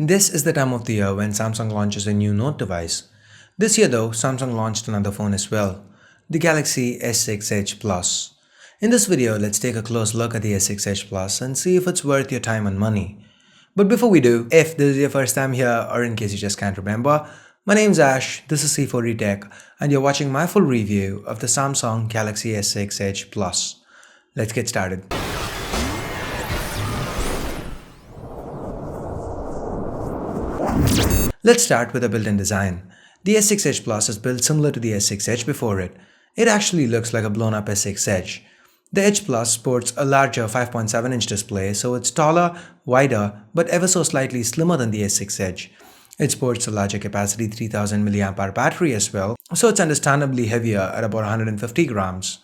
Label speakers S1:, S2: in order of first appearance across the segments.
S1: This is the time of the year when Samsung launches a new Note device. This year though, Samsung launched another phone as well, the Galaxy S6 Edge Plus. In this video, let's take a close look at the S6 Edge Plus and see if it's worth your time and money. But before we do, if this is your first time here or in case you just can't remember, my name's Ash, this is C4D Tech, and you're watching my full review of the Samsung Galaxy S6 Edge Plus. Let's get started. Let's start with the built-in design. The S6 Edge Plus is built similar to the S6 Edge before it. It actually looks like a blown-up S6 Edge. The Edge Plus sports a larger 5.7-inch display, so it's taller, wider, but ever so slightly slimmer than the S6 Edge. It sports a larger capacity 3000 mAh battery as well, so it's understandably heavier at about 150 grams.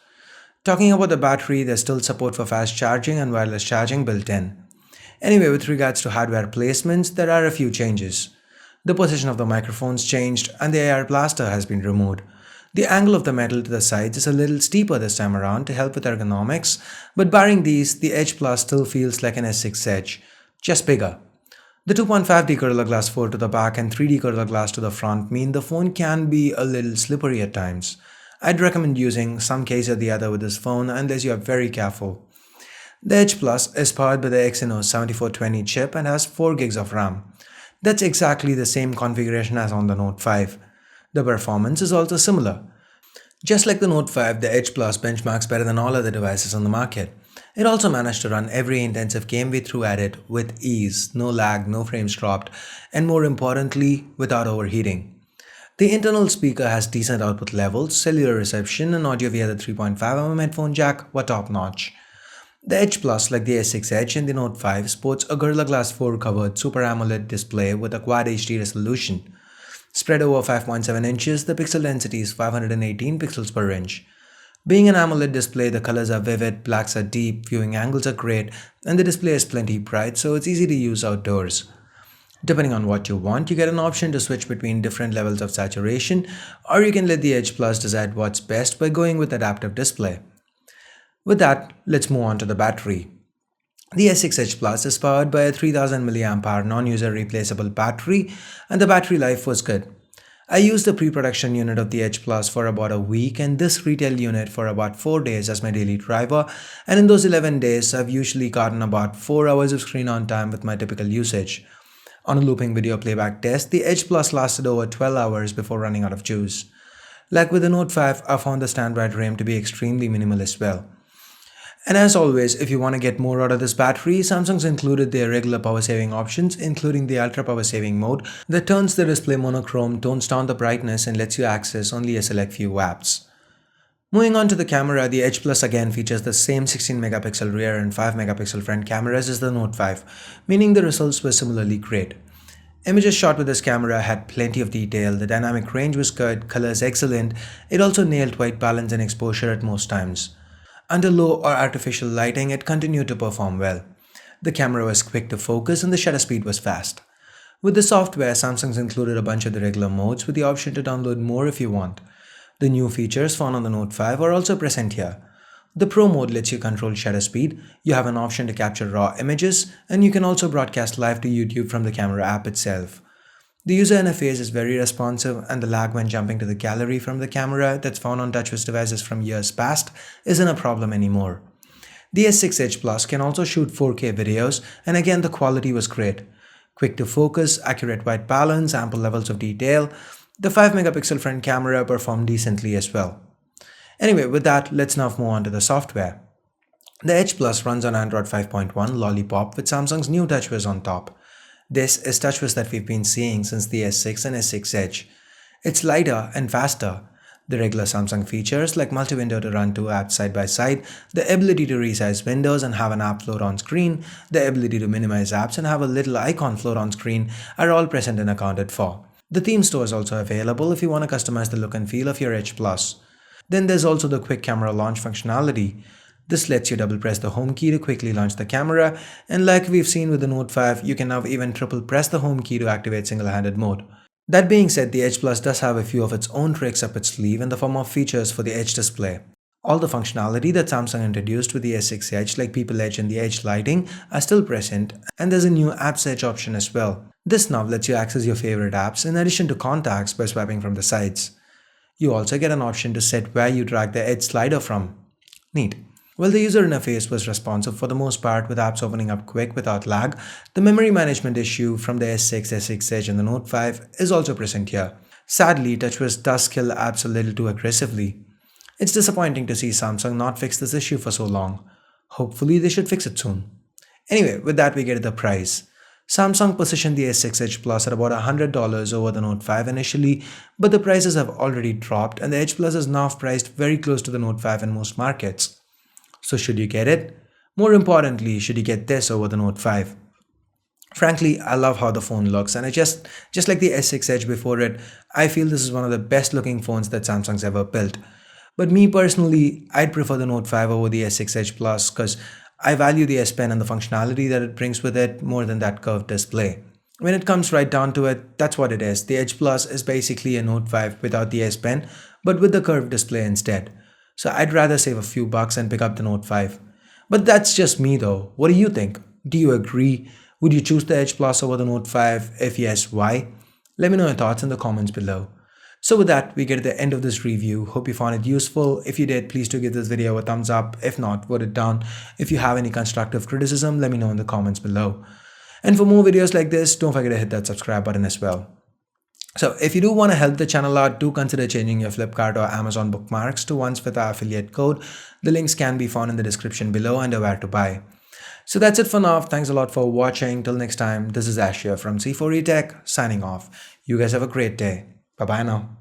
S1: Talking about the battery, there's still support for fast charging and wireless charging built in. Anyway, with regards to hardware placements, there are a few changes. The position of the microphones changed and the AR blaster has been removed. The angle of the metal to the sides is a little steeper this time around to help with ergonomics, but barring these, the Edge Plus still feels like an S6 Edge, just bigger. The 2.5D Gorilla Glass 4 to the back and 3D Gorilla Glass to the front mean the phone can be a little slippery at times. I'd recommend using some case or the other with this phone unless you are very careful. The Edge Plus is powered by the Exynos 7420 chip and has 4 GB of RAM. That's exactly the same configuration as on the Note 5. The performance is also similar. Just like the Note 5, the Edge Plus benchmarks better than all other devices on the market. It also managed to run every intensive game we threw at it with ease, no lag, no frames dropped, and more importantly, without overheating. The internal speaker has decent output levels, cellular reception, and audio via the 3.5mm headphone jack were top-notch. The Edge Plus, like the S6 Edge and the Note 5, sports a Gorilla Glass 4 covered Super Amoled display with a Quad HD resolution. Spread over 5.7 inches, the pixel density is 518 pixels per inch. Being an AMOLED display, the colors are vivid, blacks are deep, viewing angles are great, and the display is plenty bright, so it's easy to use outdoors. Depending on what you want, you get an option to switch between different levels of saturation, or you can let the Edge Plus decide what's best by going with adaptive display. With that, let's move on to the battery. The S6 Edge Plus is powered by a 3000 mAh non-user replaceable battery, and the battery life was good. I used the pre-production unit of the Edge Plus for about a week and this retail unit for about 4 days as my daily driver, and in those 11 days I've usually gotten about 4 hours of screen on time with my typical usage. On a looping video playback test, the Edge Plus lasted over 12 hours before running out of juice. Like with the Note 5, I found the standby RAM to be extremely minimal as well. And as always, if you want to get more out of this battery, Samsung's included their regular power saving options, including the ultra power saving mode that turns the display monochrome, tones down the brightness, and lets you access only a select few apps. Moving on to the camera, the Edge Plus again features the same 16 megapixel rear and 5 megapixel front cameras as the Note 5, meaning the results were similarly great. Images shot with this camera had plenty of detail, the dynamic range was good, colors excellent, it also nailed white balance and exposure at most times. Under low or artificial lighting, it continued to perform well. The camera was quick to focus and the shutter speed was fast. With the software, Samsung's included a bunch of the regular modes with the option to download more if you want. The new features found on the Note 5 are also present here. The Pro mode lets you control shutter speed, you have an option to capture raw images, and you can also broadcast live to YouTube from the camera app itself. The user interface is very responsive and the lag when jumping to the gallery from the camera that's found on TouchWiz devices from years past isn't a problem anymore. The S6 Edge Plus can also shoot 4K videos and again the quality was great. Quick to focus, accurate white balance, ample levels of detail. The 5 megapixel front camera performed decently as well. Anyway, with that, let's now move on to the software. The Edge Plus runs on Android 5.1 Lollipop with Samsung's new TouchWiz on top. This is TouchWiz that we've been seeing since the S6 and S6 Edge. It's lighter and faster. The regular Samsung features like multi-window to run 2 apps side by side, the ability to resize windows and have an app float on screen, the ability to minimize apps and have a little icon float on screen are all present and accounted for. The theme store is also available if you want to customize the look and feel of your Edge Plus. Then there's also the quick camera launch functionality. This lets you double press the home key to quickly launch the camera, and like we've seen with the Note 5, you can now even triple press the home key to activate single-handed mode. That being said, the Edge Plus does have a few of its own tricks up its sleeve in the form of features for the Edge display. All the functionality that Samsung introduced with the S6 Edge, like People Edge and the Edge lighting, are still present, and there's a new Apps Edge option as well. This now lets you access your favorite apps in addition to contacts by swiping from the sides. You also get an option to set where you drag the Edge slider from. Neat. While the user interface was responsive for the most part with apps opening up quick without lag, the memory management issue from the S6, S6 Edge and the Note 5 is also present here. Sadly, TouchWiz does kill apps a little too aggressively. It's disappointing to see Samsung not fix this issue for so long. Hopefully they should fix it soon. Anyway, with that we get to the price. Samsung positioned the S6 Edge Plus at about $100 over the Note 5 initially, but the prices have already dropped and the Edge Plus is now priced very close to the Note 5 in most markets. So should you get it? More importantly, should you get this over the Note 5? Frankly, I love how the phone looks, and just like the S6 Edge before it, I feel this is one of the best looking phones that Samsung's ever built. But me personally, I'd prefer the Note 5 over the S6 Edge Plus because I value the S Pen and the functionality that it brings with it more than that curved display. When it comes right down to it, that's what it is. The Edge Plus is basically a Note 5 without the S Pen, but with the curved display instead. So I'd rather save a few bucks and pick up the Note 5. But that's just me though. What do you think? Do you agree? Would you choose the Edge Plus over the Note 5? If yes, why? Let me know your thoughts in the comments below. So with that, we get to the end of this review. Hope you found it useful. If you did, please do give this video a thumbs up. If not, vote it down. If you have any constructive criticism, let me know in the comments below. And for more videos like this, don't forget to hit that subscribe button as well. So if you do want to help the channel out, do consider changing your Flipkart or Amazon bookmarks to ones with our affiliate code. The links can be found in the description below under where to buy. So that's it for now. Thanks a lot for watching. Till next time, this is Ash here from C4E Tech signing off. You guys have a great day. Bye bye now.